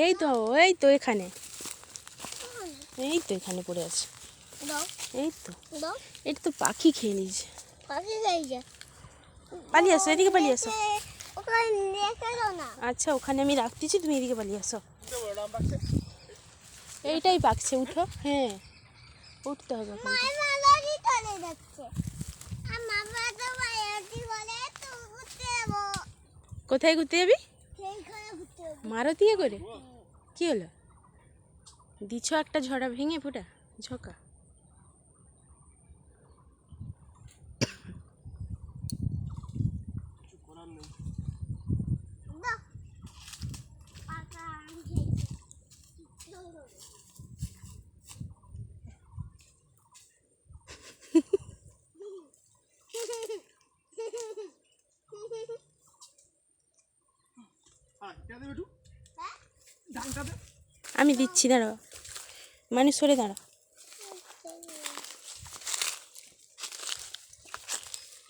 এই তো এই তো এখানে, এই তো এখানে পড়ে আছে। এই তো এটা তো পাখি খেয়ে নিয়েছে। পালিয়ে আসো, এদিকে পালিয়ে আসো। আচ্ছা ওখানে আমি রাখতেছি, তুমি এদিকে পালিয়ে আসো। এইটাই পাকছে, উঠো। হ্যাঁ উঠতে হবে। কোথায় ঘুরতে যাবি? মারুতিয়ে করে? কি হলো? দিছ একটা ঝড়া ভেঙে ফুটা ঝকা। আমি দিচ্ছি, দাঁড়াও, মানে সরে দাঁড়া।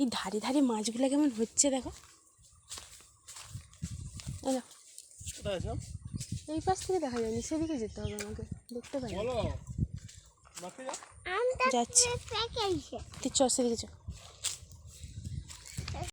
এই ধারে ধারে মাছগুলো কেমন হচ্ছে দেখো। এই পাশ থেকে দেখা যায়নি, সেদিকে যেতে হবে আমাকে, দেখতে পাই যাচ্ছি। চ সেদিকে চ।